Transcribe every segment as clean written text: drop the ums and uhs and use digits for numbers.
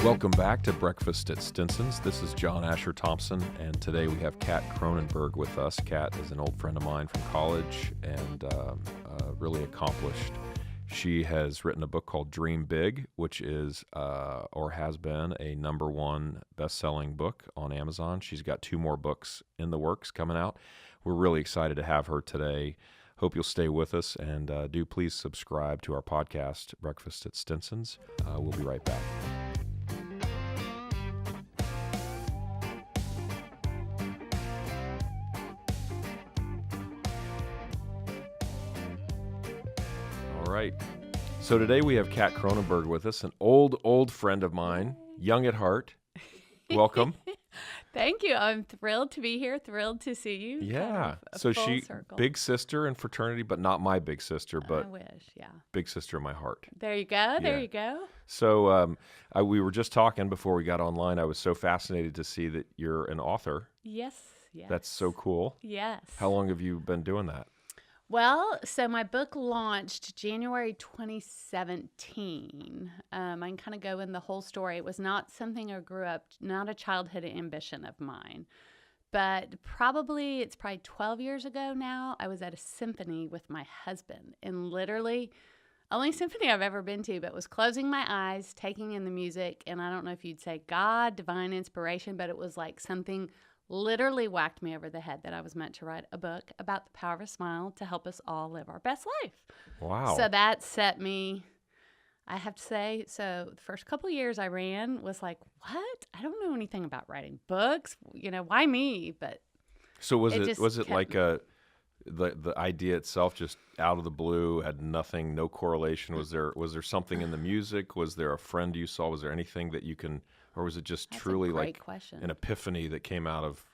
Welcome back to Breakfast at Stinson's. This is John Asher Thompson, and today we have Kat Kronenberg with us. Kat is an old friend of mine from college and really accomplished. She has written a book called Dream Big, which is or has been a #1 best-selling book on Amazon. She's got 2 more books in the works coming out. We're really excited to have her today. Hope you'll stay with us, and do please subscribe to our podcast, Breakfast at Stinson's. We'll be right back. All right. So today we have Kat Kronenberg with us, an old friend of mine, young at heart. Welcome. Thank you. I'm thrilled to be here. Thrilled to see you. Yeah. So she, circle. Big sister in fraternity, but not my big sister, but I wish, yeah. Big sister in my heart. There you go. There you go. So we were just talking before we got online. I was so fascinated to see that you're an author. Yes. That's so cool. Yes. How long have you been doing that? Well, so my book launched January 2017. I can kind of go in the whole story. It was not something I grew up, not a childhood ambition of mine. But it's probably 12 years ago now, I was at a symphony with my husband. And literally, only symphony I've ever been to, but was closing my eyes, taking in the music. And I don't know if you'd say God, divine inspiration, but it was like something literally whacked me over the head that I was meant to write a book about the power of a smile to help us all live our best life. Wow. So that set me, I have to say, so the first couple of years I ran was like, what? I don't know anything about writing books. Why me? But so was it like the idea itself just out of the blue, had nothing, no correlation? Was there something in the music? Was there a friend you saw? Was there anything that you can, or was it just truly like an epiphany that came out of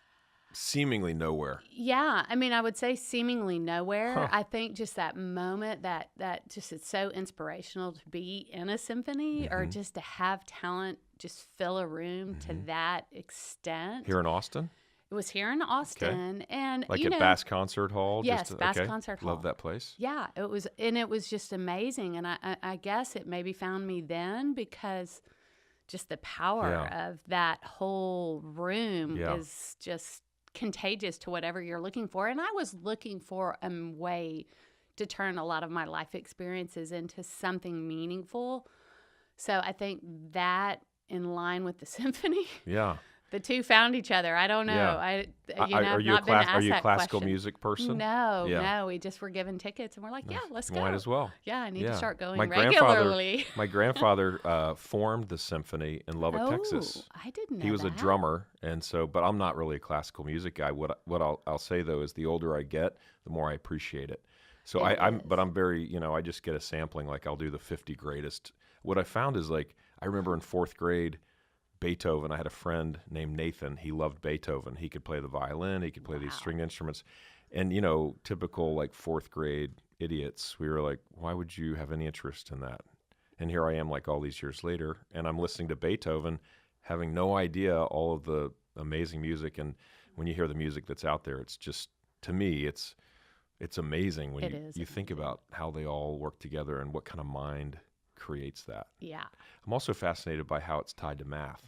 seemingly nowhere? Yeah. I mean, I would say seemingly nowhere. Huh. I think just that moment that just it's so inspirational to be in a symphony or just to have talent just fill a room to that extent. Here in Austin? It was here in Austin. Okay. And like at Bass Concert Hall? Yes, Bass Concert Hall. Love that place. Yeah. It was just amazing. And I guess it maybe found me then because just the power of that whole room is just contagious to whatever you're looking for. And I was looking for a way to turn a lot of my life experiences into something meaningful. So I think that in line with the symphony. Yeah. The two found each other. I don't know. Yeah. Are you a classical music person? No. We just were given tickets, and we're like, let's go. Might as well. Yeah, I need to start going regularly. My grandfather formed the symphony in Lubbock, Texas. I didn't know He was a drummer, and so, but I'm not really a classical music guy. What I'll say though is the older I get, the more I appreciate it. So I'm very, I just get a sampling. Like I'll do the 50 greatest. What I found is like I remember in 4th grade. Beethoven. I had a friend named Nathan. He loved Beethoven. He could play the violin. He could play these string instruments. And, typical like 4th grade idiots, we were like, why would you have any interest in that? And here I am like all these years later, and I'm listening to Beethoven, having no idea all of the amazing music. And when you hear the music that's out there, it's just, to me, it's amazing when you think about how they all work together and what kind of mind creates that. Yeah. I'm also fascinated by how it's tied to math.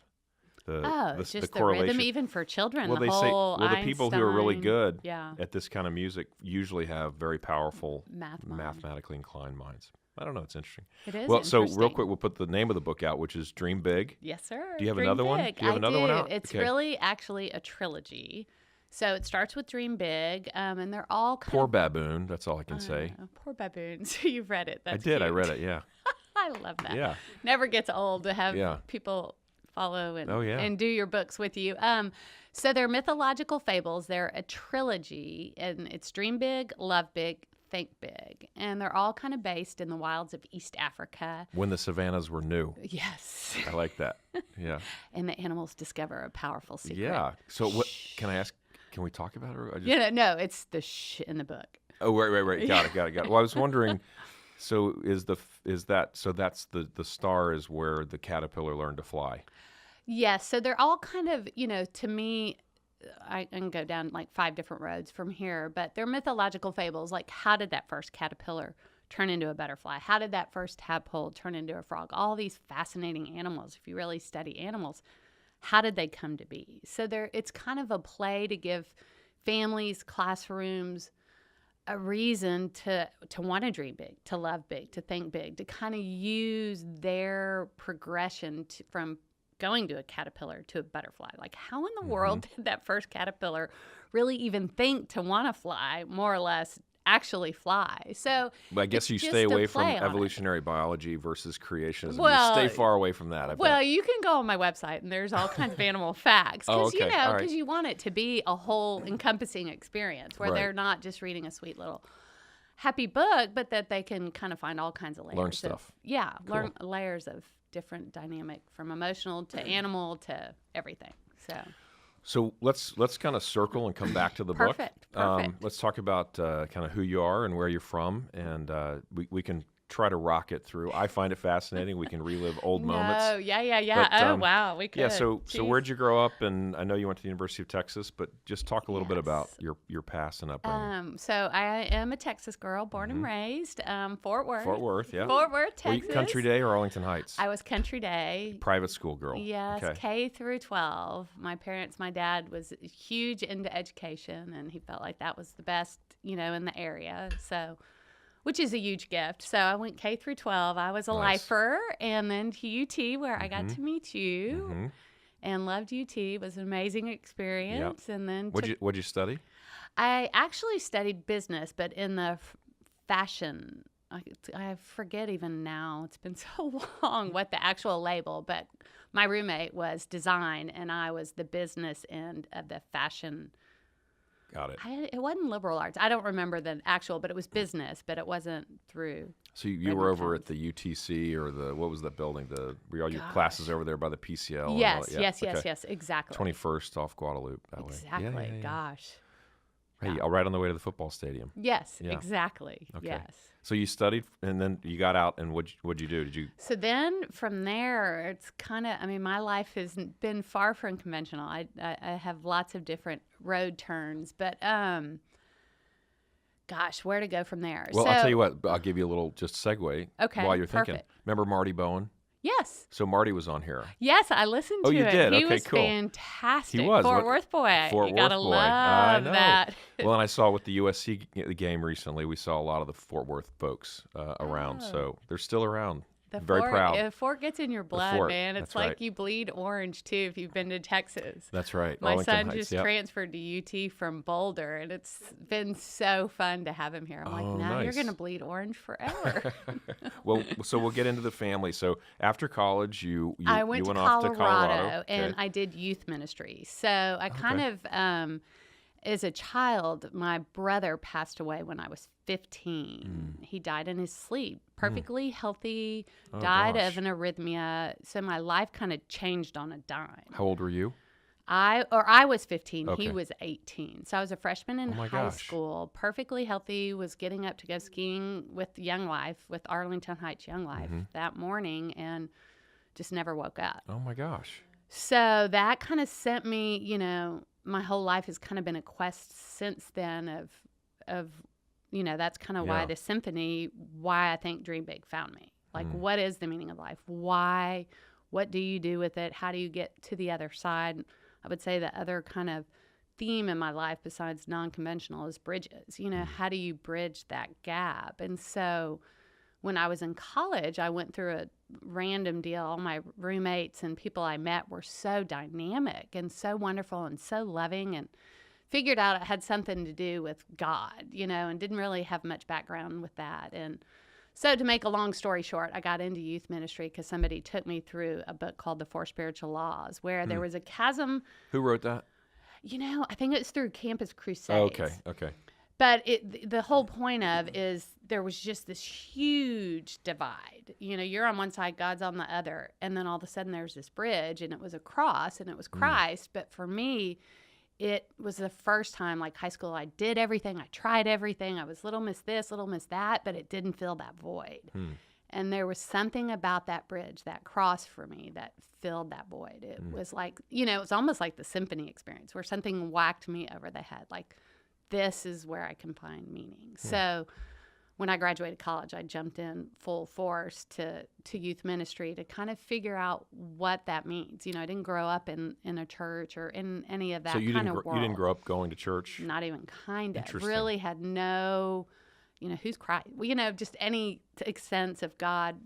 Just the rhythm, even for children. Well, the people who are really good at this kind of music usually have very powerful, mathematically inclined minds. I don't know. It's interesting. It is. Well, so real quick, we'll put the name of the book out, which is Dream Big. Yes, sir. Do you have another one? Do you have another one out? It's really actually a trilogy. So it starts with Dream Big, and they're all kind Poor Baboon. That's all I can say. Poor Baboon. So you've read it. That's I did. Cute. I read it. Yeah. I love that. Yeah. Never gets old to have people follow and do your books with you. So they're mythological fables. They're a trilogy, and it's Dream Big, Love Big, Think Big. And they're all kind of based in the wilds of East Africa. When the savannas were new. Yes. I like that. Yeah. And the animals discover a powerful secret. Yeah. So what can I ask? Can we talk about it? No, it's the shh in the book. Oh, right. Got it. Well, I was wondering, so that's the star is where the caterpillar learned to fly. Yes. So they're all kind of, to me, I can go down like 5 different roads from here, but they're mythological fables. Like, how did that first caterpillar turn into a butterfly? How did that first tadpole turn into a frog? All these fascinating animals. If you really study animals, how did they come to be? So it's kind of a play to give families, classrooms, a reason to want to dream big, to love big, to think big, to kind of use their progression from going to a caterpillar to a butterfly. Like, how in the world did that first caterpillar really even think to want to fly, more or less actually fly? So but I guess you stay away from evolutionary biology versus creationism. Well, you stay far away from that. Well, you can go on my website, and there's all kinds of animal facts. Because, because you want it to be a whole encompassing experience where they're not just reading a sweet little happy book, but that they can kind of find all kinds of layers. Learn stuff. Learn layers of different dynamic, from emotional to animal to everything. So let's kind of circle and come back to the book. Perfect. Let's talk about kind of who you are and where you're from, and we can try to rock it through. I find it fascinating. We can relive old moments. Oh, yeah. But, wow, we could. Yeah, so where'd you grow up? And I know you went to the University of Texas, but just talk a little bit about your past and upbringing. So I am a Texas girl, born and raised, Fort Worth. Fort Worth, yeah. Fort Worth, Texas. Were you Country Day or Arlington Heights? I was Country Day. Private school girl. Yes, okay. K through 12. My dad was huge into education, and he felt like that was the best, in the area. So, which is a huge gift. So I went K through 12. I was a lifer, and then to UT, where I got to meet you, and loved UT. It was an amazing experience. Yep. And then what'd you study? I actually studied business, but in the fashion. I forget even now. It's been so long what the actual label, but my roommate was design, and I was the business end of the fashion. Got it. It wasn't liberal arts. I don't remember the actual, but it was business, but it wasn't through. So you were over at the UTC or what was that building? Were all your classes over there by the PCL? Yes, exactly. 21st off Guadalupe that way. Exactly. Yeah. Gosh. Hey, right on the way to the football stadium. Yes, exactly. Okay. Yes. So you studied, and then you got out, and what'd you do? So then from there, it's kind of, my life has been far from conventional. I have lots of different road turns, but gosh, where to go from there? Well, I'll tell you what. I'll give you a little just segue while you're thinking. Perfect. Remember Marty Bowen? Yes. So Marty was on here. Yes, I listened to it. Oh, you did? He Okay, was cool. fantastic. He was. Fort Worth boy. Fort You Worth gotta boy. love I know. that. Well, and I saw with the USC game recently, we saw a lot of the Fort Worth folks around. So they're still around. Very proud. If Fort gets in your blood, man, it's That's like right. you bleed orange too if you've been to Texas. That's right. My Arlington son Heights, just yep. transferred to UT from Boulder, and it's been so fun to have him here. I'm like, now you're going to bleed orange forever. Well, so we'll get into the family. So after college, I went off to to Colorado, and I did youth ministry. So I kind of, as a child, my brother passed away when I was 15. He died in his sleep. Perfectly healthy, died of an arrhythmia. So my life kind of changed on a dime. How old were you? I was 15. Okay. He was 18. So I was a freshman in high school, perfectly healthy, was getting up to go skiing with Young Life, with Arlington Heights Young Life that morning, and just never woke up. Oh, my gosh. So that kind of sent me, my whole life has kind of been a quest since then of that's kind of why the symphony, why I think Dream Big found me. Like, what is the meaning of life? Why? What do you do with it? How do you get to the other side? I would say the other kind of theme in my life besides non-conventional is bridges. How do you bridge that gap? And so when I was in college, I went through a random deal. All my roommates and people I met were so dynamic and so wonderful and so loving, and figured out it had something to do with God, and didn't really have much background with that. And so to make a long story short, I got into youth ministry because somebody took me through a book called The Four Spiritual Laws, where there was a chasm. Who wrote that? I think it's through Campus Crusades. Okay. But the whole point of is there was just this huge divide. You're on one side, God's on the other. And then all of a sudden there's this bridge, and it was a cross, and it was Christ. But for me, it was the first time, like high school, I did everything. I tried everything. I was little miss this, little miss that, but it didn't fill that void. And there was something about that bridge, that cross for me, that filled that void. It was like, it was almost like the symphony experience where something whacked me over the head. Like, this is where I can find meaning. So when I graduated college, I jumped in full force to youth ministry to kind of figure out what that means. I didn't grow up in a church or in any of that kind of world. You didn't grow up going to church? Not even kind of. Interesting. Really had no, who's Christ? Well, just any sense of God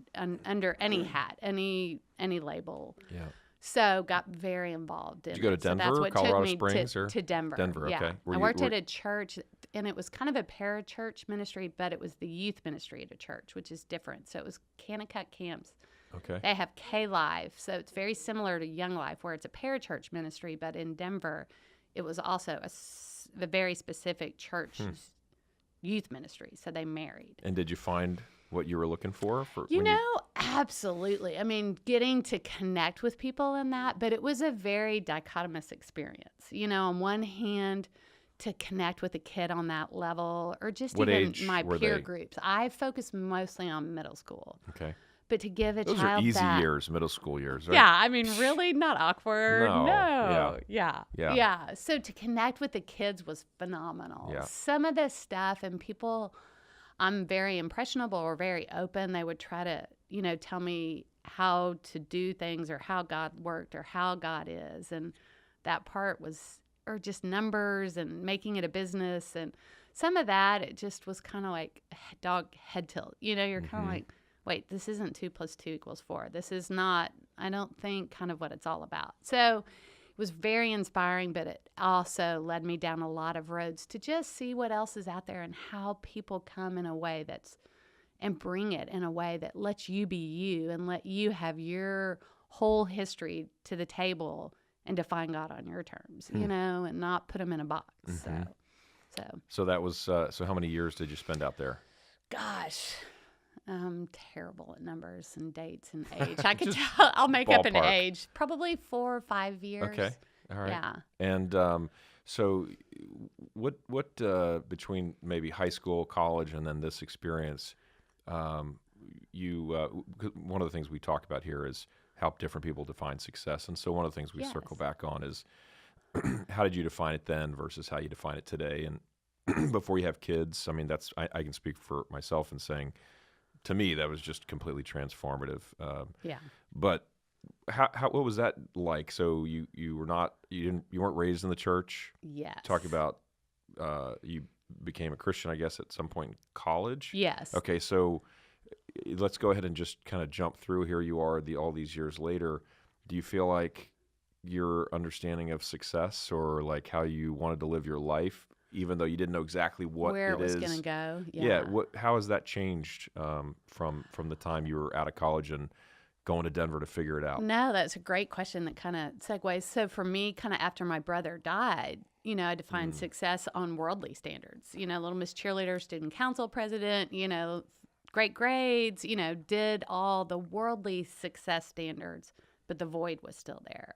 under any hat, any label. Yeah. So got very involved in it. Did you go to Denver, so that's what Colorado took me Springs, to Denver. Denver, yeah. okay. I worked at a church, and it was kind of a parachurch ministry, but it was the youth ministry at a church, which is different. So it was Kanakuk camps. Okay. They have K-Life, so it's very similar to Young Life, where it's a parachurch ministry, but in Denver, it was also a very specific church youth ministry, so they married. And did you find what you were looking for? Absolutely. I mean, getting to connect with people in that, but it was a very dichotomous experience. On one hand, to connect with a kid on that level, or just What even age my were peer they? groups. I focused mostly on middle school. Okay. But to give a Those child are easy that, years, middle school years, right? Yeah, I mean, really not awkward. No. Yeah. So to connect with the kids was phenomenal. Yeah. Some of this stuff, and people, I'm very impressionable or very open. They would try to, tell me how to do things or how God worked or how God is. And that part was, or just numbers and making it a business. And some of that, it just was kind of like dog head tilt. You're kind of like, wait, this isn't 2 + 2 = 4. This is not, I don't think, kind of what it's all about. So it was very inspiring, but it also led me down a lot of roads to just see what else is out there and how people come in a way and bring it in a way that lets you be you and let you have your whole history to the table and define God on your terms, and not put them in a box. So that was, so how many years did you spend out there? Gosh. I'm terrible at numbers and dates and age. I could tell. I'll make up an ballpark. age. Probably 4 or 5 years. Okay. All right. Yeah. And so what between maybe high school, college, and then this experience, one of the things we talk about here is how different people define success. And so one of the things we circle back on is how did you define it then versus how you define it today? And before you have kids, I mean, I can speak for myself in saying, to me, that was just completely transformative. But what was that like? So you weren't raised in the church. Yes. Talk about you became a Christian, I guess, at some point in college. Yes. Okay, so let's go ahead and just kind of jump through. Here you are, all these years later. Do you feel like your understanding of success, or like how you wanted to live your life, even though you didn't know exactly where it was going to go? How has that changed from the time you were out of college and going to Denver to figure it out? No, that's a great question that kind of segues. So for me, kind of after my brother died, I defined success on worldly standards. Little Miss Cheerleader, student council president, great grades, did all the worldly success standards, but the void was still there.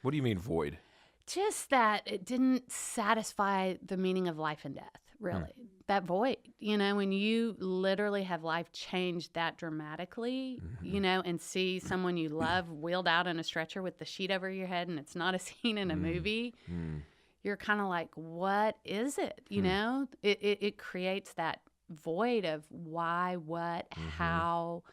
What do you mean void? Just that it didn't satisfy the meaning of life and death, really. That void, when you literally have life change that dramatically, and see someone you love wheeled out in a stretcher with the sheet over your head, and it's not a scene in a movie, you're kind of like, what is it? It creates that void of why, what, how.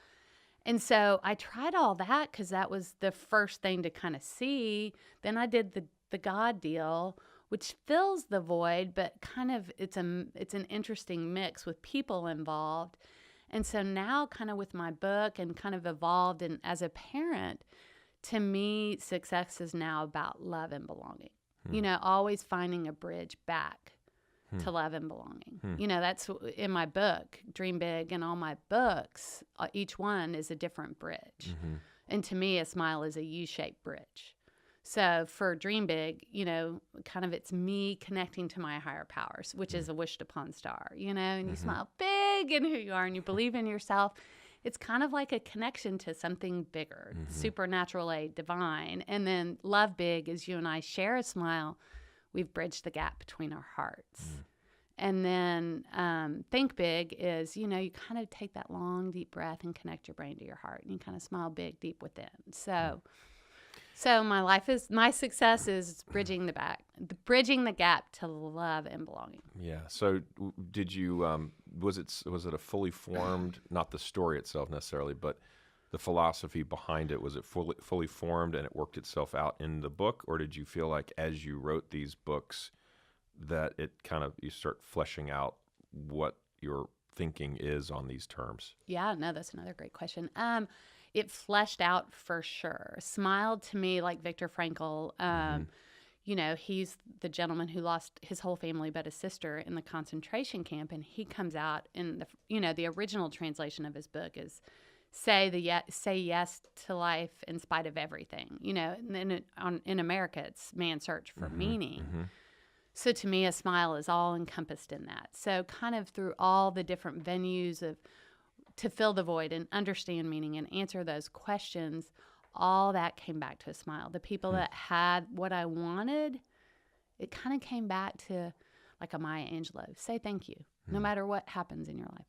And so I tried all that because that was the first thing to kind of see. Then I did the God deal, which fills the void, but kind of it's an interesting mix with people involved. And so now kind of with my book and kind of evolved, and as a parent, to me, success is now about love and belonging. Always finding a bridge back to love and belonging. That's in my book, Dream Big, and all my books, each one is a different bridge. And to me, a smile is a U-shaped bridge. So for Dream Big, kind of it's me connecting to my higher powers, which is a wished upon star, and you smile big in who you are and you believe in yourself. It's kind of like a connection to something bigger, supernatural, divine. And then Love Big is you and I share a smile. We've bridged the gap between our hearts. And then Think Big is, you kind of take that long, deep breath and connect your brain to your heart. And you kind of smile big, deep within. So my success is bridging the gap to love and belonging. Yeah. So did you was it a fully formed, not the story itself necessarily, but the philosophy behind it, was it fully formed and it worked itself out in the book, or did you feel like as you wrote these books that it kind of, you start fleshing out what your thinking is on these terms? Yeah, no, that's another great question. It fleshed out for sure. Smile to me, like Viktor Frankl, you know, he's the gentleman who lost his whole family but his sister in the concentration camp, and he comes out in the, you know, the original translation of his book is say yes to life in spite of everything, you know, and then in America it's man's search for meaning. So to me, a smile is all encompassed in that. So kind of through all the different venues to fill the void and understand meaning and answer those questions, all that came back to a smile. The people that had what I wanted, it kind of came back to like a Maya Angelou. Say thank you. No matter what happens in your life,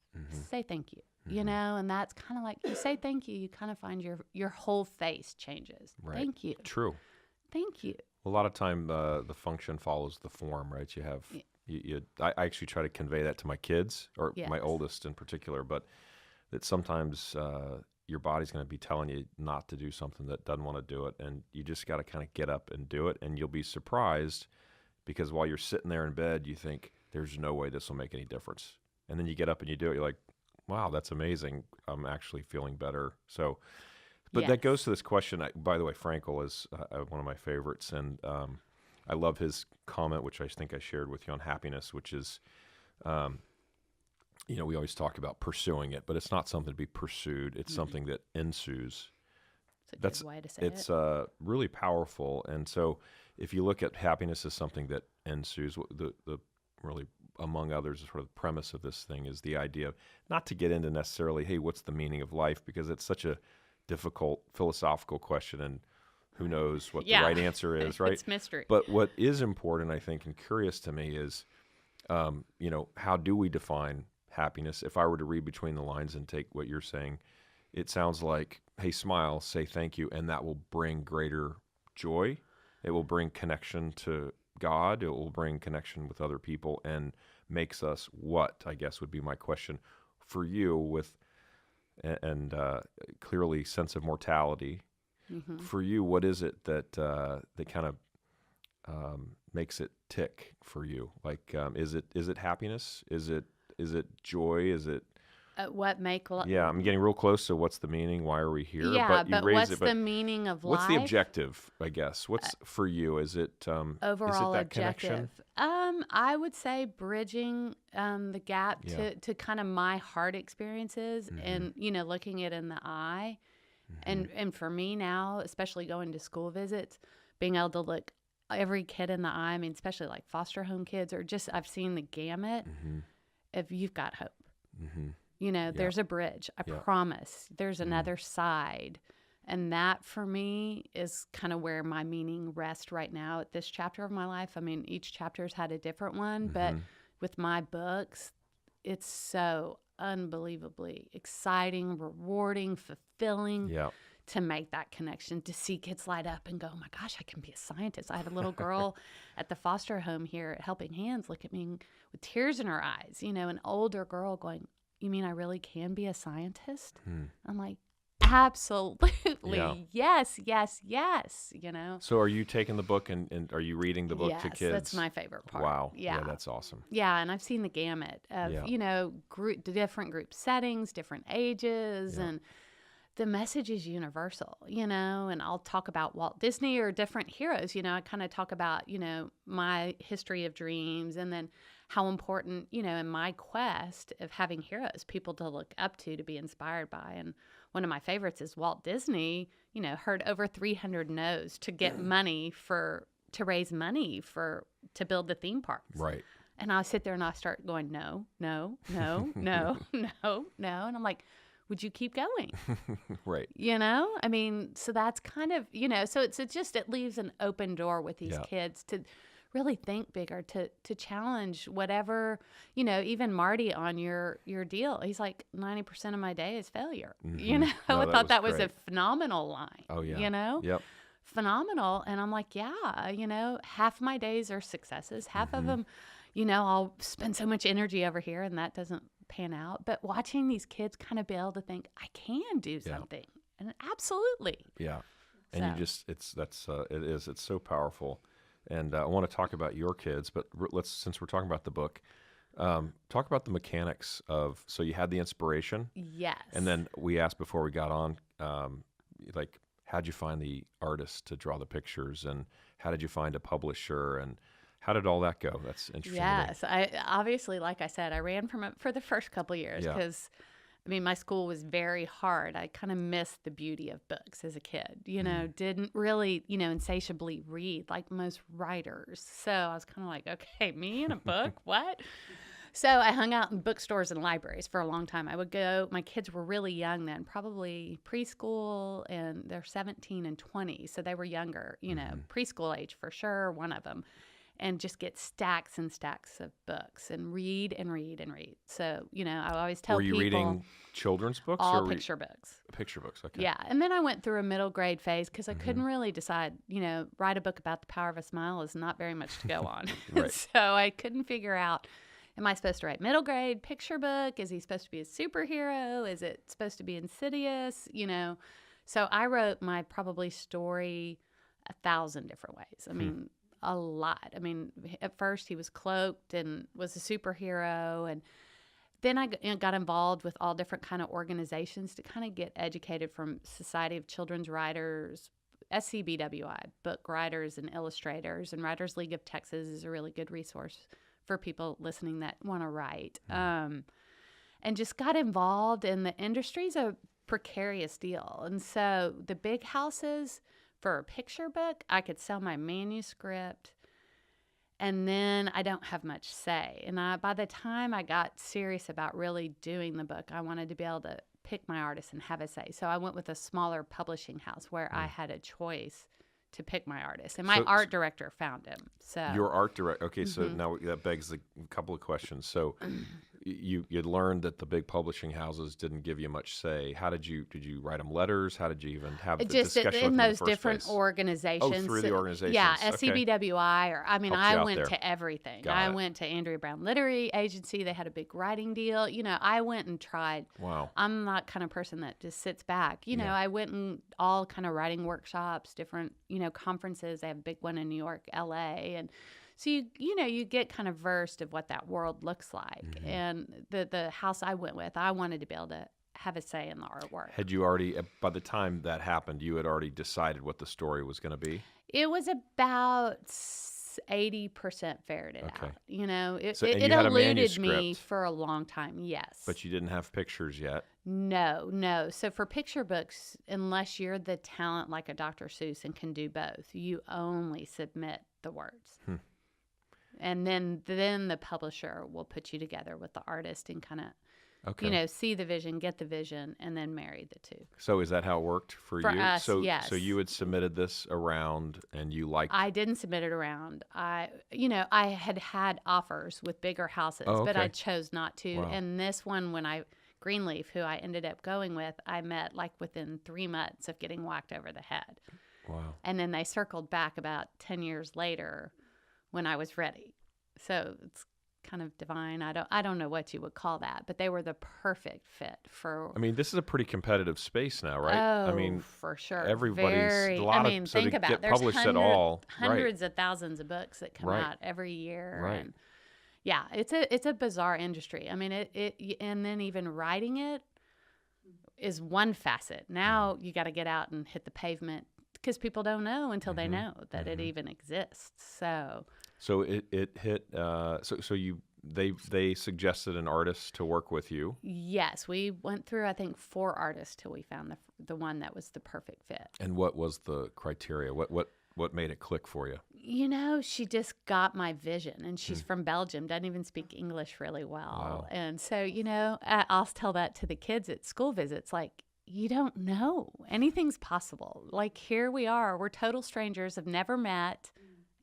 say thank you. You know, and that's kind of like, you say thank you, you kind of find your whole face changes. Right. Thank you. True. Thank you. A lot of time the function follows the form, right? You have, I actually try to convey that to my kids, or my oldest in particular, but that sometimes your body's going to be telling you not to do something that doesn't want to do it, and you just got to kind of get up and do it, and you'll be surprised because while you're sitting there in bed, you think, there's no way this will make any difference. And then you get up and you do it, you're like, wow, that's amazing. I'm actually feeling better. So, but that goes to this question. By the way, Frankel is one of my favorites, and I love his comment, which I think I shared with you on happiness, which is, you know, we always talk about pursuing it, but it's not something to be pursued. It's something that ensues. That's a good way to say it. It's really powerful. And so if you look at happiness as something that ensues, the really, among others, sort of the premise of this thing is the idea of not to get into necessarily, hey, what's the meaning of life? Because it's such a difficult philosophical question, and who knows what the right answer is, right? It's mystery. But what is important, I think, and curious to me is, you know, how do we define happiness? If I were to read between the lines and take what you're saying, it sounds like, hey, smile, say thank you, and that will bring greater joy. It will bring connection to God. It will bring connection with other people, and makes us what, I guess, would be my question for you, with and clearly sense of mortality. For you, what is it that that kind of makes it tick for you? Like, is it happiness? Is it joy? Is it what make life? Yeah, I'm getting real close to what's the meaning. Why are we here? Yeah, but what's the meaning of life? What's the objective? I guess. What's for you? Is it overall is it that objective? connection? I would say bridging the gap to kind of my heart experiences, and you know, looking it in the eye, and for me now, especially going to school visits, being able to look every kid in the eye. I mean, especially like foster home kids, or just I've seen the gamut. If you've got hope. You know, there's a bridge. I promise. There's another side. And that, for me, is kind of where my meaning rests right now at this chapter of my life. I mean, each chapter's had a different one, but with my books, it's so unbelievably exciting, rewarding, fulfilling to make that connection, to see kids light up and go, oh my gosh, I can be a scientist. I had a little girl at the foster home here at Helping Hands look at me with tears in her eyes, you know, an older girl going, you mean I really can be a scientist? I'm like, absolutely. Yes, you know. So are you taking the book and are you reading the book to kids? Yes, that's my favorite part. Wow. Yeah, that's awesome. Yeah, and I've seen the gamut of, you know, different group settings, different ages, and the message is universal, you know, and I'll talk about Walt Disney or different heroes. You know, I kind of talk about, you know, my history of dreams, and then how important, you know, in my quest of having heroes, people to look up to be inspired by. And one of my favorites is Walt Disney, you know, heard over 300 no's to get money to raise money to build the theme parks. Right. And I'll sit there and I'll start going, no. And I'm like, would you keep going? Right. You know, I mean, so that's kind of, you know, so it leaves an open door with these kids to really think bigger, to challenge whatever, you know, even Marty on your deal. He's like, 90% of my day is failure. You know, I thought that was a phenomenal line. Oh, yeah. You know? Yep. Phenomenal. And I'm like, yeah, you know, half my days are successes. Half of them, you know, I'll spend so much energy over here and that doesn't pan out. But watching these kids kind of be able to think, I can do something. And absolutely. Yeah. And So. you just, it's so powerful. And I want to talk about your kids, but since we're talking about the book, talk about the mechanics of, so you had the inspiration. Yes. And then we asked before we got on, like, how'd you find the artist to draw the pictures, and how did you find a publisher, and how did all that go? That's interesting. Yes. I obviously, like I said, I ran from it for the first couple of years because, I mean, my school was very hard. I kind of missed the beauty of books as a kid, didn't really, insatiably read like most writers. So I was kind of like, okay, me in a book, what? So I hung out in bookstores and libraries for a long time. I would go, my kids were really young then, probably preschool, and they're 17 and 20. So they were younger, preschool age for sure, one of them. And just get stacks and stacks of books and read and read and read. So, I always tell people. Were you reading children's books? All picture books. Picture books, okay. Yeah. And then I went through a middle grade phase because I couldn't really decide, write a book about the power of a smile is not very much to go on. Right. So I couldn't figure out, am I supposed to write middle grade picture book? Is he supposed to be a superhero? Is it supposed to be insidious? So I wrote my probably story 1,000 different ways. I mean, a lot. I mean, at first he was cloaked and was a superhero, and then I got involved with all different kind of organizations to kind of get educated from Society of Children's Writers, SCBWI, book writers and illustrators, and Writers League of Texas is a really good resource for people listening that want to write. And just got involved, and the industry's a precarious deal. And so the big houses, for a picture book, I could sell my manuscript, and then I don't have much say. And by the time I got serious about really doing the book, I wanted to be able to pick my artist and have a say. So I went with a smaller publishing house where I had a choice to pick my artist. And my art director found him. So your art director. Okay, so now that begs a couple of questions. So you'd learned that the big publishing houses didn't give you much say. How did you write them letters? How did you even have the discussion with them in those the first different place? organizations? Oh, through the organizations. Yeah, Okay. SCBWI, or I went to everything. Got I it. went to Andrea Brown Literary Agency. They had a big writing deal. I went and tried. Wow. I'm not kind of person that just sits back. I went and all kind of writing workshops, different conferences. They have a big one in New York, LA, and so you get kind of versed of what that world looks like. And the house I went with, I wanted to be able to have a say in the artwork. Had you already, by the time that happened, you had already decided what the story was going to be? It was about 80% ferreted Okay. out. It you had a eluded me manuscript, for a long time, yes. but you didn't have pictures yet. No. So for picture books, unless you're the talent like a Dr. Seuss and can do both, you only submit the words. And then the publisher will put you together with the artist and kind of, see the vision, get the vision, and then marry the two. So is that how it worked for you? Us, yes. So you had submitted this around, and you liked. I didn't submit it around. I had offers with bigger houses, but I chose not to. Wow. And this one, Greenleaf, who I ended up going with, I met like within 3 months of getting whacked over the head. Wow. And then they circled back about 10 years later when I was ready. So it's kind of divine. I don't know what you would call that, but they were the perfect fit for. I mean, this is a pretty competitive space now, right? Oh, I mean, for sure. Everybody's a lot of so think to about get there's published at all, hundreds of thousands of books that come out every year, Right. and yeah, it's a bizarre industry. I mean, it and then even writing it is one facet. Now you got to get out and hit the pavement because people don't know until they know that it even exists. So it hit. They suggested an artist to work with you. Yes, we went through I think 4 artists till we found the one that was the perfect fit. And what was the criteria? What made it click for you? She just got my vision, and she's from Belgium, doesn't even speak English really well. Wow. And so, I'll tell that to the kids at school visits, like, you don't know. Anything's possible. Like, here we are. We're total strangers, have never met,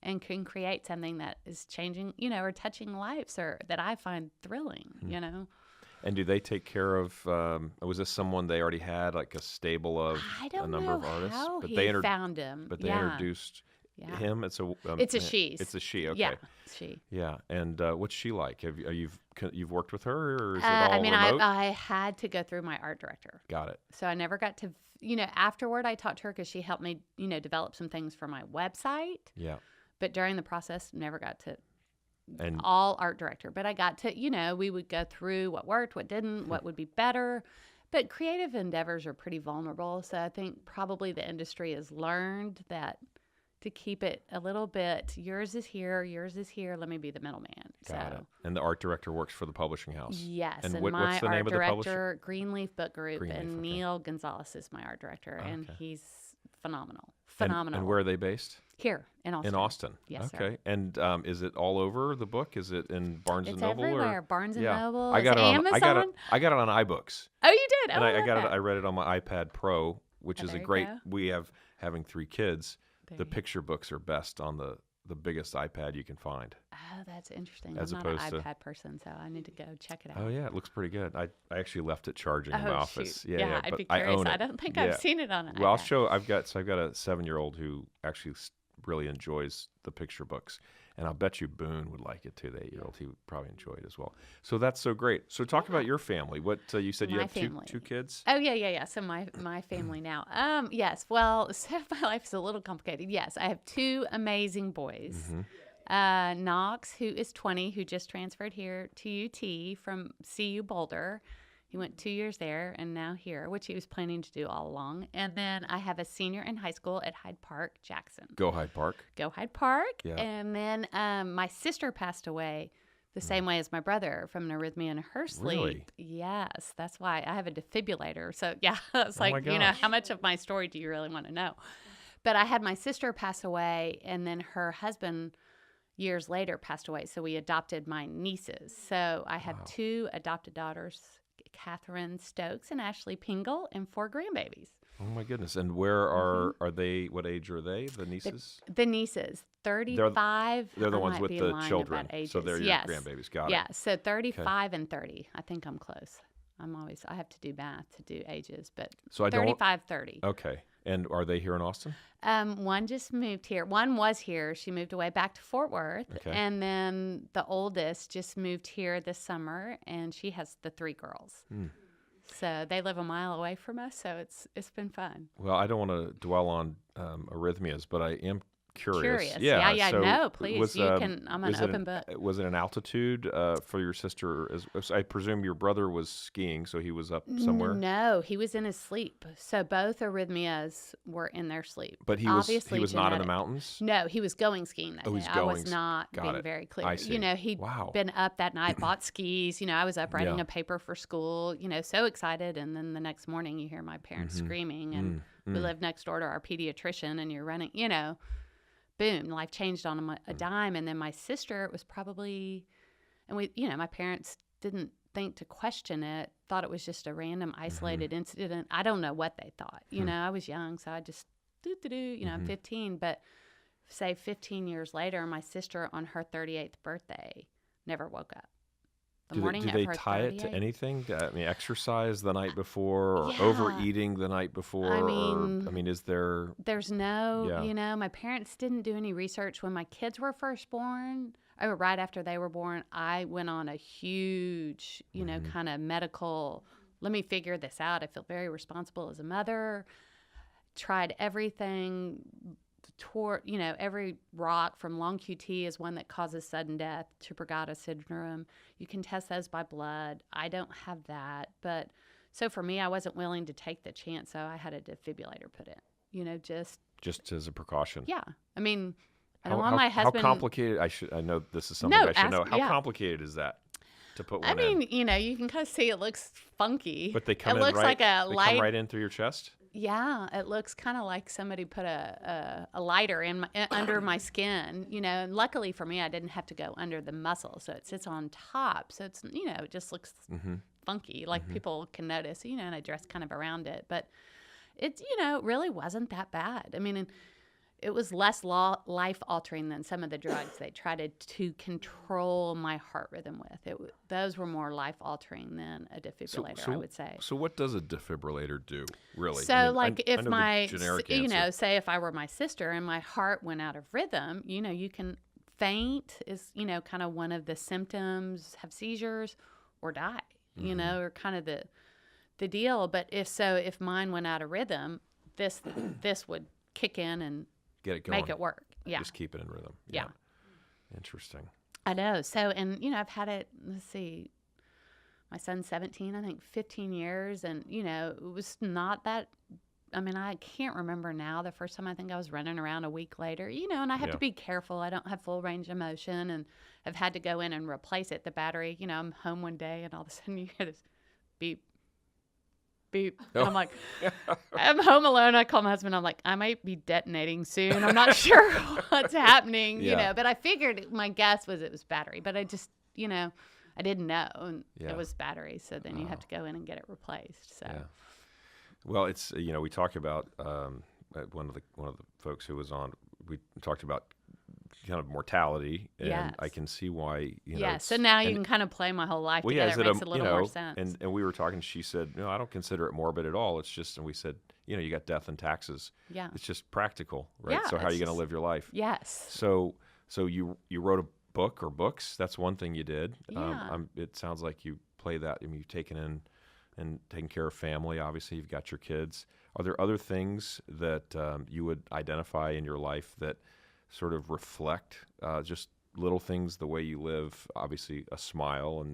and can create something that is changing, or touching lives, or that I find thrilling, And do they take care of? Was this someone they already had, like a stable of I don't a number know of artists? how But he they found him. But they Yeah. introduced. Yeah. him? It's a she. It's a she. Okay. Yeah, she. Yeah. And what's she like? You've worked with her, or is it all I mean, remote? I had to go through my art director. Got it. So I never got to, afterward I talked to her because she helped me, develop some things for my website. Yeah. But during the process, never got to And all art director. But I got to, we would go through what worked, what didn't, what would be better. But creative endeavors are pretty vulnerable. So I think probably the industry has learned that to keep it a little bit, yours is here, let me be the middleman. got it. And the art director works for the publishing house. Yes, And and what's my the name art of the publisher? director, Greenleaf Book Group, Greenleaf, and okay. Neil Gonzalez is my art director, and Okay. he's phenomenal. And where are they based? Here in Austin. In Austin. Yes, sir. Okay. And is it all over the book? Is it in Barnes and It's Noble? everywhere. Or? Barnes and Yeah. Noble. I got it on Amazon. I got it on iBooks. Oh, you did. And Oh, I got love it. that. I read it on my iPad Pro, which is a there you great. go. We have having 3 kids. There The you- picture books are best on the biggest iPad you can find. Oh, that's interesting. As I'm not an opposed to- iPad person, so I need to go check it out. Oh yeah, it looks pretty good. I actually left it charging in my Oh, office. shoot. Yeah, I'd but be curious. I own it. I don't think Yeah. I've seen it on an Well, I'll iPad. show. I've got a 7-year-old who actually really enjoys the picture books, and I'll bet you Boone would like it too. The 8-year-old, he would probably enjoy it as well. So that's so great. So talk about your family. What you said you My have family. two kids. Oh yeah. So my family now. Yes. Well, so my life is a little complicated. Yes, I have 2 amazing boys. Knox, who is 20, who just transferred here to UT from CU Boulder. He went 2 years there and now here, which he was planning to do all along. And then I have a senior in high school at Hyde Park, Jackson. Go Hyde Park. Go Hyde Park. Yeah. And then my sister passed away the same way as my brother from an arrhythmia in her sleep. Really? Yes, that's why I have a defibrillator. So yeah, it's Oh my like, gosh. how much of my story do you really want to know? But I had my sister pass away, and then her husband years later passed away. So we adopted my nieces. So I have 2 adopted daughters, Catherine Stokes and Ashley Pingle, and 4 grandbabies. Oh my goodness! And where are they? What age are they? The nieces? The nieces, 35. They're the I ones might with be the lying children. about ages. So they're your Yes. grandbabies. Got it. Yeah, so 35 and 30. I think I'm close. I have to do math to do ages, but So I don't. 35, 30. Okay. And are they here in Austin? One just moved here. One was here. She moved away back to Fort Worth. Okay. And then the oldest just moved here this summer, and she has the 3 girls. So they live a mile away from us, so it's been fun. Well, I don't want to dwell on arrhythmias, but I am curious. Yeah, so no, please. was, I'm an was open book. Was it an altitude for your sister? I presume your brother was skiing, so he was up somewhere. No, he was in his sleep. So both arrhythmias were in their sleep. But he Obviously was not in the genetic. mountains. No, he was going skiing that Oh, day. he's I going was not got being it. very clear. I see. He'd Wow. been up that night, bought skis. I was up writing Yeah. a paper for school, so excited. And then the next morning you hear my parents Mm-hmm. screaming, and we live next door to our pediatrician, and you're running, boom, life changed on a dime. And then my sister, it was probably, and my parents didn't think to question it, thought it was just a random isolated incident. I don't know what they thought. I was young, so I just I'm 15. But say 15 years later, my sister on her 38th birthday never woke up. The morning do of they her tie it to 38th. anything? I mean, exercise the night before, or Yeah. overeating the night before? I or, mean, is there? There's no, Yeah. my parents didn't do any research when my kids were first born. Or right after they were born, I went on a huge, kind of medical, let me figure this out. I feel very responsible as a mother. Tried everything, every rock from long QT is one that causes sudden death to Brugada syndrome. You can test those by blood. I don't have that. But so for me, I wasn't willing to take the chance. So I had a defibrillator put in, Just as a precaution. yeah. I mean, I don't want my husband. How complicated? I know this is something No, I should know. ask- How yeah. complicated is that to put one I in? mean, you can kind of see it looks funky. But they come it in looks right. like a they light. come right in through your chest. Yeah, it looks kind of like somebody put a lighter under my skin, and luckily for me, I didn't have to go under the muscle, so it sits on top, so it's, it just looks funky, like people can notice, and I dress kind of around it, but it, really wasn't that bad. I mean, it was less life altering than some of the drugs they tried to control my heart rhythm with. Those were more life altering than a defibrillator, I would say. So what does a defibrillator do, really? So, I mean, like, I if know my, the generic you know, answer. say if I were my sister and my heart went out of rhythm, you know, you can faint is, you know, kind of one of the symptoms, have seizures or die, you know, or kind of the deal. But if mine went out of rhythm, this would kick in and Get it going. make it work. Yeah. Just keep it in rhythm. Yeah. Interesting. I know. So, and, you know, I've had it, let's see, my son's 17, I think 15 years. And, you know, it was not that, I mean, I can't remember now the first time I think I was running around a week later, you know, and I have to be careful. I don't have full range of motion and I've had to go in and replace it. The battery, you know, I'm home one day and all of a sudden you hear this beep, beep. And I'm like, I'm home alone. I call my husband. I'm like, I might be detonating soon. I'm not sure what's happening, you know, but I figured my guess was it was battery, but I just, you know, I didn't know. And it was battery. So then you have to go in and get it replaced. So, well, it's, you know, we talked about one of the folks who was on, we talked about kind of mortality, and I can see why, you know. So now you can kind of play my whole life together. It makes a little more sense. And we were talking, she said, no, I don't consider it morbid at all. It's just, and we said, you know, you got death and taxes. Yeah. It's just practical, right? So how are you going to live your life? Yes. So you wrote a book or books. That's one thing you did. Yeah. It sounds like you play that. I mean, you've taken in and taken care of family. Obviously, you've got your kids. Are there other things that you would identify in your life that sort of reflect just little things, the way you live? Obviously, a smile.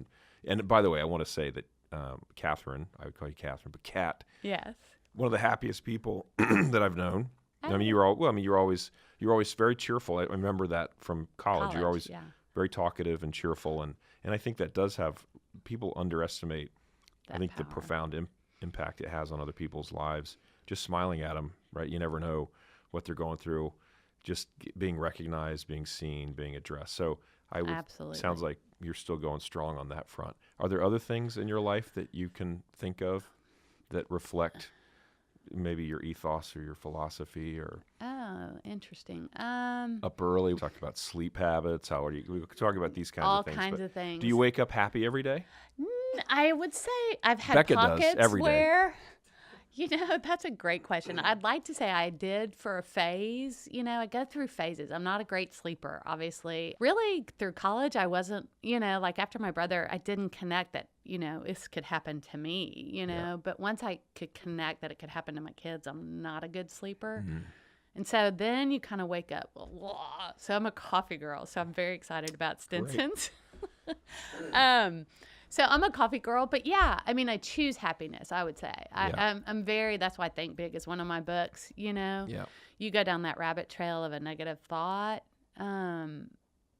And by the way, I want to say that Catherine, I would call you Catherine, but Kat. Yes. One of the happiest people that I've known. I mean, you're always very cheerful. I remember that from college. You're always very talkative and cheerful, and I think that does have, people underestimate, I think, the profound impact it has on other people's lives. Just smiling at them, right? You never know what they're going through. Just being recognized, being seen, being addressed. So Absolutely. Sounds like you're still going strong on that front. Are there other things in your life that you can think of that reflect maybe your ethos or your philosophy? Or interesting. Up early. We talked about sleep habits. How are you? We could talk about these kinds all of things. kinds of things. Do you wake up happy every day? I would say I've had Becca pockets does every day. where, you know, that's a great question. I'd like to say I did for a phase. You know, I go through phases. I'm not a great sleeper, obviously. Really, through college, I wasn't, you know, like after my brother, I didn't connect that, you know, this could happen to me, you know. But once I could connect that it could happen to my kids, I'm not a good sleeper. Mm-hmm. And so then you kind of wake up. So I'm a coffee girl. So I'm very excited about Stinson's. So I'm a coffee girl, but yeah, I mean, I choose happiness, I would say. I'm very, that's why Think Big is one of my books, you know. Yeah. You go down that rabbit trail of a negative thought,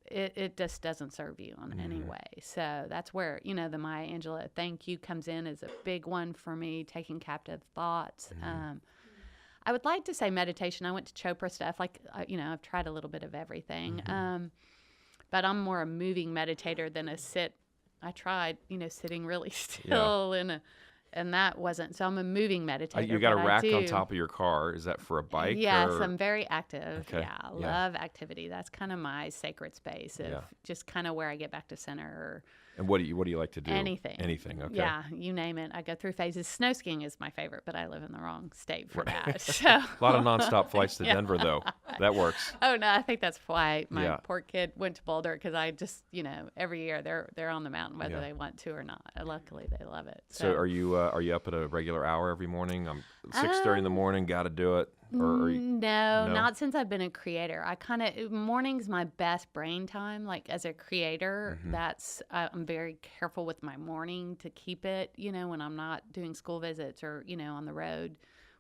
it just doesn't serve you in any way. So that's where, you know, the Maya Angelou thank you comes in as a big one for me, taking captive thoughts. I would like to say meditation. I went to Chopra stuff, like, you know, I've tried a little bit of everything. But I'm more a moving meditator than a sit. I tried, you know, sitting really still and that wasn't. So I'm a moving meditator. You got a rack on top of your car. Is that for a bike? Yes, or? I'm very active. Okay. Yeah, I love activity. That's kind of my sacred space of just kind of where I get back to center. And what do you like to do? Anything. Anything, okay. Yeah, you name it. I go through phases. Snow skiing is my favorite, but I live in the wrong state for that. So. A lot of nonstop flights to Denver, though. That works. Oh, no, I think that's why my poor kid went to Boulder, because I just, you know, every year they're on the mountain whether they want to or not. Luckily, they love it. So are you up at a regular hour every morning? 6:30 in the morning, got to do it? Or no, not since I've been a creator. I kind of, morning's my best brain time. Like as a creator, I'm very careful with my morning to keep it, you know, when I'm not doing school visits or, you know, on the road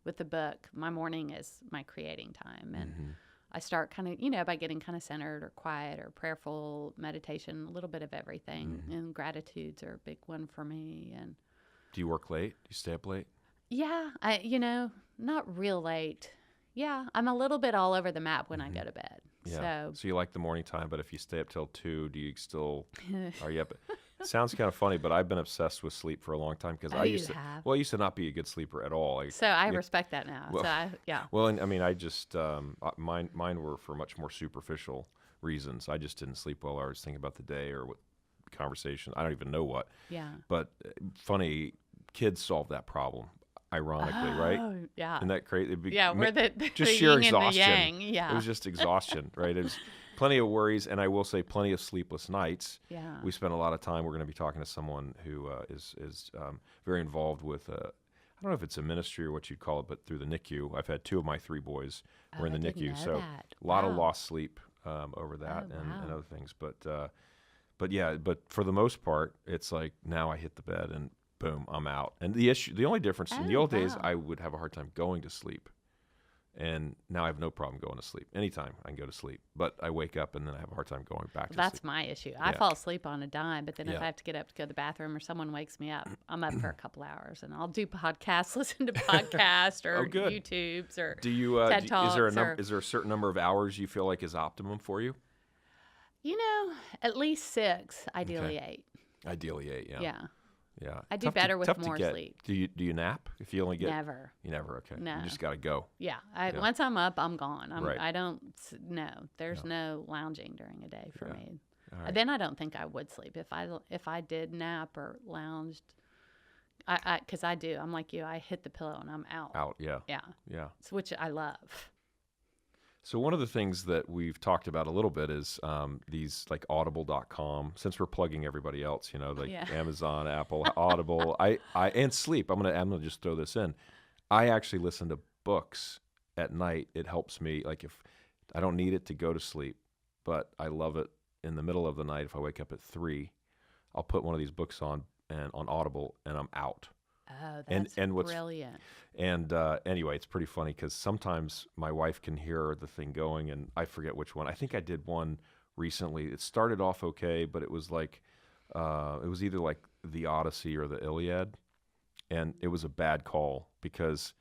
with the book. My morning is my creating time. And I start kind of, you know, by getting kind of centered or quiet or prayerful, meditation, a little bit of everything. And gratitudes are a big one for me. And do you work late? Do you stay up late? Yeah, you know, not real late. Yeah, I'm a little bit all over the map when I go to bed. Yeah. So you like the morning time, but if you stay up till 2, do you still, are you up? sounds kind of funny, but I've been obsessed with sleep for a long time because Oh, I you used to. have. Well, I used to not be a good sleeper at all. So I yeah, respect that now. well, Yeah. well, and I mean, I just mine were for much more superficial reasons. I just didn't sleep well. I was thinking about the day or what conversation. I don't even know what. Yeah. But funny, kids solve that problem. Ironically, right? Oh, yeah. Isn't that crazy? We're the just the sheer yin and the exhaustion. yang. Yeah. It was just exhaustion, right? It was plenty of worries, and I will say plenty of sleepless nights. Yeah. We spent a lot of time. We're going to be talking to someone who is very involved with. I don't know if it's a ministry or what you'd call it, but through the NICU. I've had 2 of my 3 boys were in the I didn't NICU, know so that. a lot of Wow. lost sleep over that Oh, and wow. other things. But yeah, but for the most part, it's like now I hit the bed and boom, I'm out. And the only difference in the Oh, old days, wow. I would have a hard time going to sleep. And now I have no problem going to sleep. Anytime I can go to sleep. But I wake up and then I have a hard time going back to That's sleep. my issue. I Yeah. fall asleep on a dime, but then if Yeah. I have to get up to go to the bathroom or someone wakes me up, I'm up for a couple hours and I'll do podcasts, listen to podcasts or Oh, good. YouTubes or Do you TED is there a Talks number or- is there a certain number of hours you feel like is optimum for you? at least 6, ideally 8. Ideally 8, yeah. Yeah. Yeah. I do Tough better with tough to more get. sleep. Do you nap if you only get Never. You never, okay. No. You just got to go. Yeah. Yeah. Once I'm up, I'm gone. Right. I don't, no, there's no lounging during a day for Yeah. me. All right. Then I don't think I would sleep if I did nap or lounged. Because I do. I'm like you. I hit the pillow and I'm out. Out, yeah. Yeah. Yeah. Which I love. So one of the things that we've talked about a little bit is these like audible.com, since we're plugging everybody else, like Yeah. Amazon, Apple, Audible, I and sleep. I'm gonna just throw this in. I actually listen to books at night. It helps me, like if I don't need it to go to sleep, but I love it in the middle of the night. If I wake up at 3, I'll put one of these books on Audible and I'm out. Oh, that's and what's brilliant. And anyway, it's pretty funny because sometimes my wife can hear the thing going, and I forget which one. I think I did one recently. It started off okay, but it was like it was either like the Odyssey or the Iliad, and it was a bad call because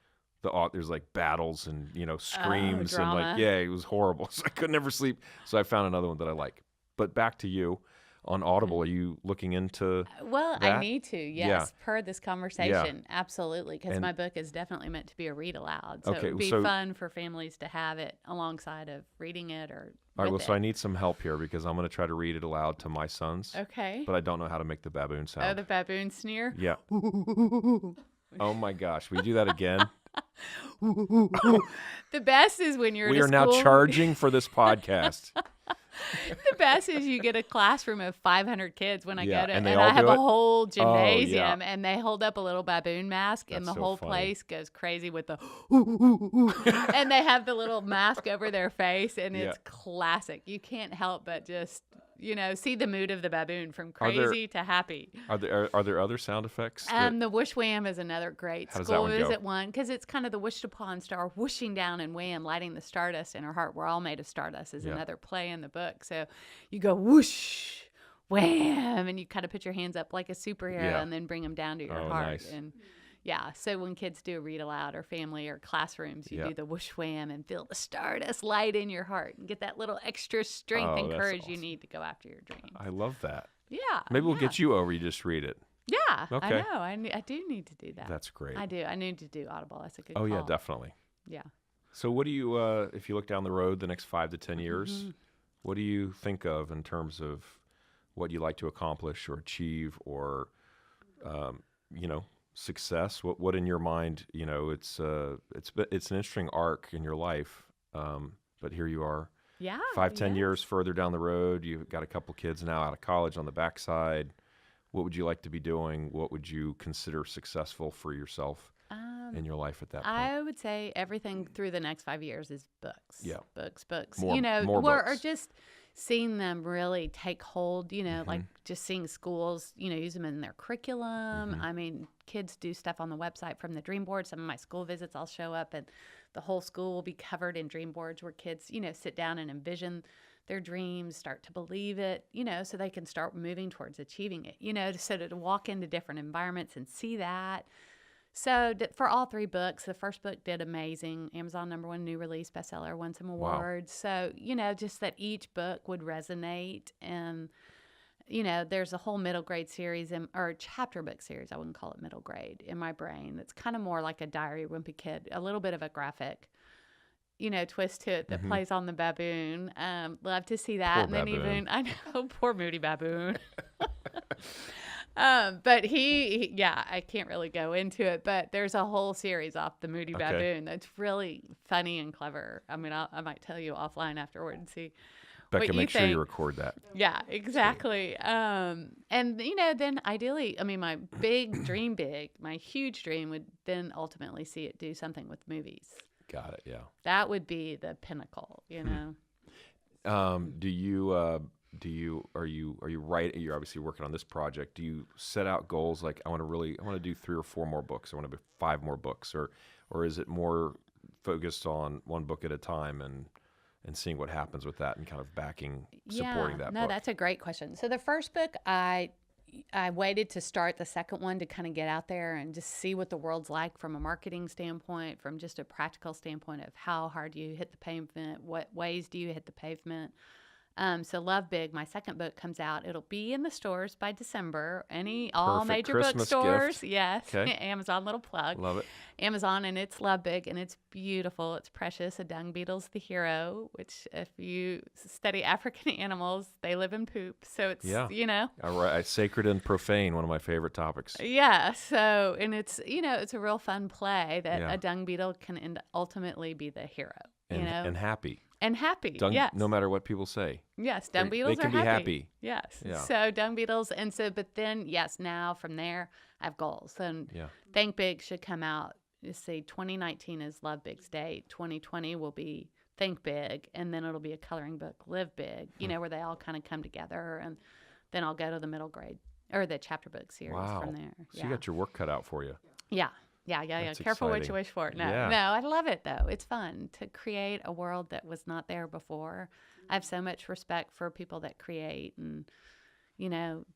there's like battles and screams and like drama. it was horrible. So I could never sleep. So I found another one that I like. But back to you. On Audible, are you looking into Well, I that? need to, yes, Yeah. per this conversation. Absolutely, because And- my book is definitely meant to be a read aloud. So Okay, it would be so- fun for families to have it alongside of reading it or All right, well, with so I it. need some help here because I'm going to try to read it aloud to my sons, Okay. but I don't know how to make the baboon sound. Oh, the baboon sneer. Yeah. Oh my gosh, we do that again. The best is when you're We at are a now school. charging for this podcast. The best is you get a classroom of 500 kids when I Yeah, go to, and and, they all I have do a it? whole yeah. gymnasium, and they hold up a little baboon mask, and That's the so whole funny. place goes crazy with the, and they have the little mask over their face, and it's Yeah. classic. You can't help but just, see the mood of the baboon from Are there- crazy to happy. Are there other sound effects? that- The whoosh wham is another great How does that school one go? visit one because it's kind of the whoosh upon star whooshing down and wham, lighting the stardust in her heart. We're all made of stardust is Yeah. another play in the book. So you go whoosh, wham, and you kind of put your hands up like a superhero Yeah. and then bring them down to your Oh, heart. nice. And yeah, so when kids do read aloud or family or classrooms, you Yeah. do the whoosh wham and feel the stardust light in your heart and get that little extra strength Oh, and that's courage you awesome. need to go after your dreams. I love that. Yeah. Maybe we'll yeah. get you over. You just read it. Yeah, Okay. I know. I do need to do that. That's great. I do. I need to do Audible. That's a good Oh call. yeah, definitely. Yeah. So what do you, if you look down the road the next 5 to 10 years, Mm-hmm. what do you think of in terms of what you like to accomplish or achieve or, success? What in your mind, it's an interesting arc in your life, but here you are. Yeah. 5, 10 yeah. years further down the road, you've got a couple kids now out of college on the backside. What would you like to be doing? What would you consider successful for yourself in your life at that point? I would say everything through the next 5 years is books. Yeah. Books. More or books. just seeing them really take hold, like just seeing schools, use them in their curriculum. I mean, kids do stuff on the website from the dream board. Some of my school visits, I'll show up and the whole school will be covered in dream boards where kids, sit down and envision their dreams, start to believe it, so they can start moving towards achieving it, so to walk into different environments and see that. So for all 3 books, the first book did amazing. Amazon #1 new release bestseller, won some Wow. awards. So, just that each book would resonate and, there's a whole middle grade series or chapter book series. I wouldn't call it middle grade in my brain. That's kind of more like a Diary of a Wimpy Kid, a little bit of a graphic, twist to it that plays on the baboon. Love to see that. Poor And then baboon. I know, poor moody baboon. But I can't really go into it, but there's a whole series off the Moody Okay. Baboon that's really funny and clever. I mean, I might tell you offline afterward and see Becca, what you make sure you think. record that. Yeah, exactly. And then ideally, I mean, my huge dream would then ultimately see it do something with movies. Got it. Yeah. That would be the pinnacle, Do you are you right? You're obviously working on this project. Do you set out goals like I want to do 3 or 4 more books? I want to do 5 more books, or is it more focused on one book at a time and seeing what happens with that and kind of supporting that No, book? that's a great question. So the first book, I waited to start the second one to kind of get out there and just see what the world's like from a marketing standpoint, from just a practical standpoint of how hard do you hit the pavement, what ways do you hit the pavement. So Love Big, my second book, comes out. It'll be in the stores by December. All Perfect major Christmas bookstores. gift. Yes. Okay. Amazon, little plug. Love it. Amazon, and it's Love Big, and it's beautiful. It's precious. A dung beetle's the hero, which if you study African animals, they live in poop. So it's, All right. Sacred and profane, one of my favorite topics. Yeah. So, and it's, it's a real fun play that Yeah. a dung beetle can ultimately be the hero, And happy. And happy, Yes. yes. No matter what people say. Yes, dung beetles they can are be happy. happy. Yes. Yeah. So dung beetles, but then now from there I have goals. And Think Big should come out. You see, 2019 is Love Big's date. 2020 will be Think Big, and then it'll be a coloring book, Live Big. Where they all kind of come together, and then I'll go to the middle grade or the chapter book series from there. So you got your work cut out for you. Yeah. That's Careful what exciting. you wish for. No, Yeah. no, I love it though. It's fun to create a world that was not there before. I have so much respect for people that create and,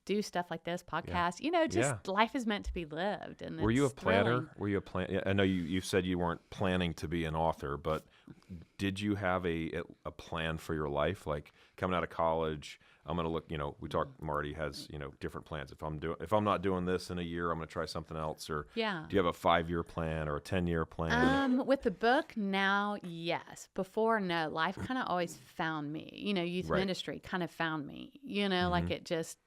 do stuff like this podcast. Life is meant to be lived. And Were you a it's planner? thrilling. Yeah, I know you said you weren't planning to be an author, but did you have a plan for your life? Like coming out of college, I'm going to look, Marty has, different plans. If I'm not doing this in a year, I'm going to try something else. Or do you have a 5-year plan or a 10-year plan? With the book now, yes. Before, no. Life kind of always found me. Youth ministry kind of found me. Like it just,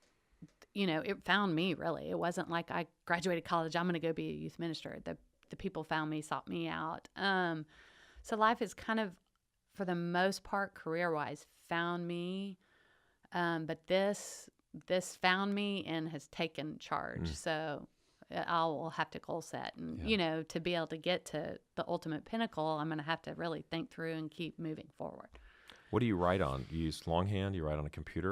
it found me really. It wasn't like I graduated college, I'm going to go be a youth minister. The people found me, sought me out. So life is kind of, for the most part, career-wise, found me. But this found me and has taken charge. So I'll have to goal set. And, to be able to get to the ultimate pinnacle, I'm going to have to really think through and keep moving forward. What do you write on? You use longhand? You write on a computer?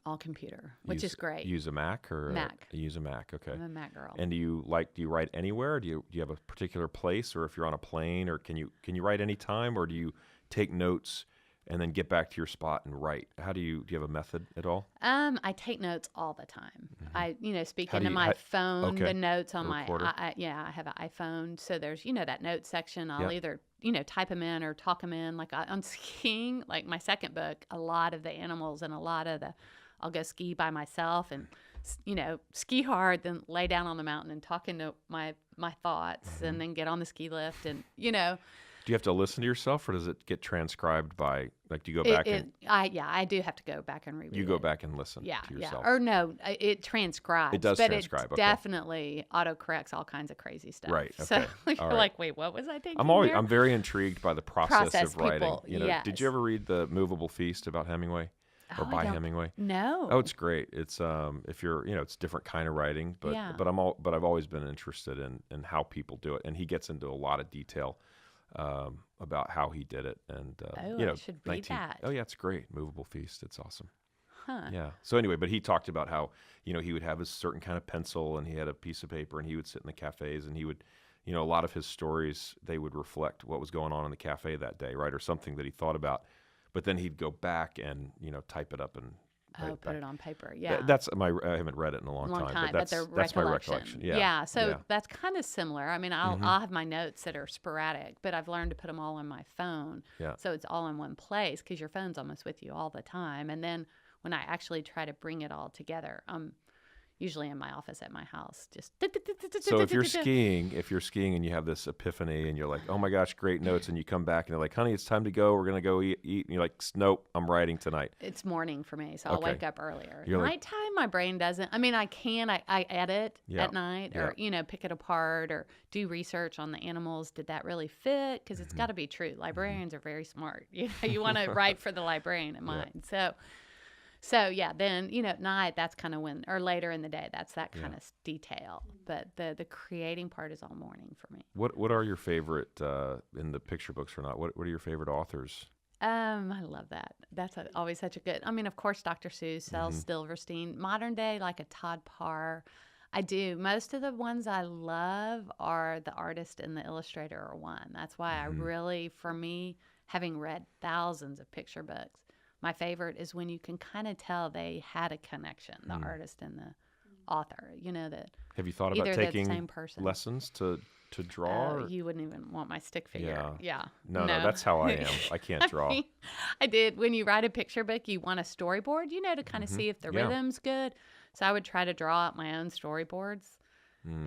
All computer, which is great. Use a Mac or Mac. You use a Mac, okay. I'm a Mac girl. And do you write anywhere? Do you have a particular place, or if you're on a plane, or can you write any time, or do you take notes and then get back to your spot and write? How do you have a method at all? I take notes all the time. I speak How do into you- my how- phone, okay. the notes on A my, recorder? I have an iPhone. So there's, that note section. I'll Yeah. either, type them in or talk them in. Like on skiing, like my second book, a lot of the animals and I'll go ski by myself and, ski hard, then lay down on the mountain and talk into my thoughts and then get on the ski lift and, Do you have to listen to yourself, or does it get transcribed by, like, do you go back I do have to go back and reread you go it. back and listen to yourself? Or no, it transcribes. It does but transcribe, it okay. definitely autocorrects all kinds of crazy stuff. Right, So okay. you're All right. like, wait, what was I thinking? I'm very intrigued by the process of writing. people, Did yes. you ever read The Movable Feast about Hemingway, or by Hemingway? No. Oh, it's great. It's if you're, it's different kind of writing, but Yeah. but I've always been interested in how people do it, and he gets into a lot of detail about how he did it, and I should read that. Oh yeah, it's great. Movable Feast. It's awesome. Huh. Yeah. So anyway, but he talked about how, he would have a certain kind of pencil, and he had a piece of paper, and he would sit in the cafes, and he would, a lot of his stories, they would reflect what was going on in the cafe that day, right? Or something that he thought about. But then he'd go back and, type it up and Put it on paper. Yeah. I haven't read it in a long time, but they're that's my recollection. Yeah. So that's kind of similar. I mean, I'll have my notes that are sporadic, but I've learned to put them all on my phone. Yeah. So it's all in one place because your phone's almost with you all the time. And then when I actually try to bring it all together, usually in my office at my house, just. So if you're skiing and you have this epiphany and you're like, oh my gosh, great notes, and you come back and they're like, honey, it's time to go. We're gonna go eat. And you're like, nope, I'm writing tonight. It's morning for me, so I'll Okay. wake up earlier. You're like- Nighttime, my brain doesn't. I mean, I can. I edit Yeah. at night, Yeah. or pick it apart, or do research on the animals. Did that really fit? Because it's got to be true. Librarians are very smart. You want to write for the librarian in mind. So yeah, then at night, that's kind of when, or later in the day, that's that kind of detail. But the creating part is all morning for me. What are your favorite in the picture books or not? What are your favorite authors? I love that. That's always such a good. I mean, of course, Dr. Seuss, Silverstein. Modern day, like a Todd Parr. I do. Most of the ones I love are the artist and the illustrator are one. That's why I really, for me, having read thousands of picture books, my favorite is when you can kind of tell they had a connection, the artist and the author. That Have you thought about either they're the taking same person. lessons to draw? or- You wouldn't even want my stick figure. Yeah. No, that's how I am. I can't draw. I did. When you write a picture book, you want a storyboard, to kind of see if the rhythm's good. So I would try to draw out my own storyboards.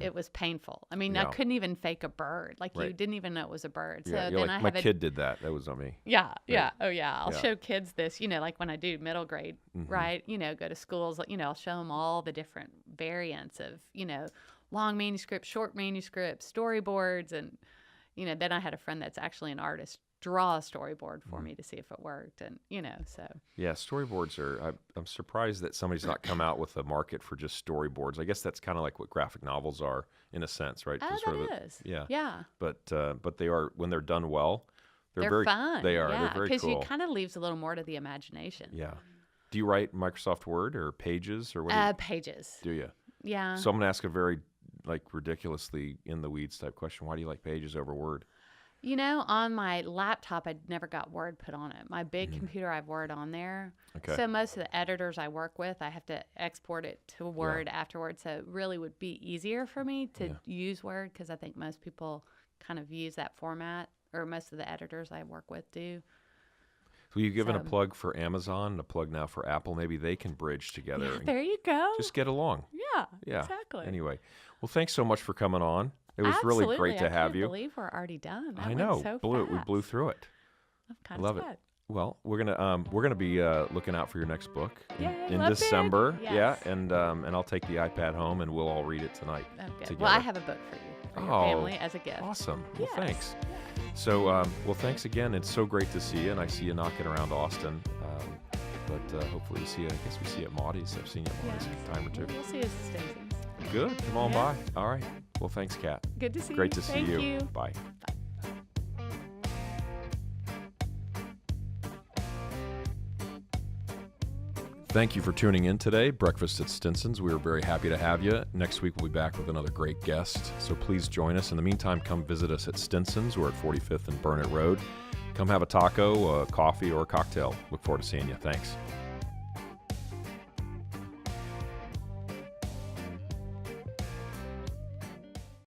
It was painful. I mean, I couldn't even fake a bird. Like you didn't even know it was a bird. So Yeah, then like, my kid did that. That was on me. Yeah, yeah. Right. Oh, yeah. I'll Yeah. show kids this, like when I do middle grade, right? Go to schools, I'll show them all the different variants of, long manuscripts, short manuscripts, storyboards. And, then I had a friend that's actually an artist draw a storyboard for me to see if it worked. And, so. Yeah, storyboards are, I'm surprised that somebody's not come out with a market for just storyboards. I guess that's kind of like what graphic novels are in a sense, right? Oh, Just that is. Yeah. Yeah. But they are, when they're done well, they're very fun. They are. Yeah, They're very cool. because it kind of leaves a little more to the imagination. Yeah. Do you write Microsoft Word or Pages or what? Pages. Do you? Yeah. So I'm gonna ask a very ridiculously in the weeds type question. Why do you like Pages over Word? On my laptop, I never got Word put on it. My big computer, I have Word on there. Okay. So most of the editors I work with, I have to export it to Word afterwards. So it really would be easier for me to use Word because I think most people kind of use that format, or most of the editors I work with do. So you've given a plug for Amazon and a plug now for Apple. Maybe they can bridge together. Yeah, and there you go. just get along. Yeah, exactly. Anyway, well, thanks so much for coming on. It was really great to have you. I can't believe we're already done. That I know. went so We fast. blew through it. I'm kind of Love sad. it. Well, we're gonna be looking out for your next book in love it. December. Yes. Yeah, and I'll take the iPad home and we'll all read it tonight. Oh, good. together. Well, I have a book for you, for your family as a gift. Awesome. Well, Yes. thanks. So, well, thanks again. It's so great to see you, and I see you knocking around Austin. But hopefully we see you. I guess we see you at Maudie's. I've seen you at Maudie's a time or two. We'll see you at Stinson's. Good. Come on Yeah. by. All right. Well, thanks, Kat. Good to see you. Great to see Thank you. Bye. Thank you for tuning in today. Breakfast at Stinson's. We are very happy to have you. Next week, we'll be back with another great guest. So please join us. In the meantime, come visit us at Stinson's. We're at 45th and Burnett Road. Come have a taco, a coffee, or a cocktail. Look forward to seeing you. Thanks.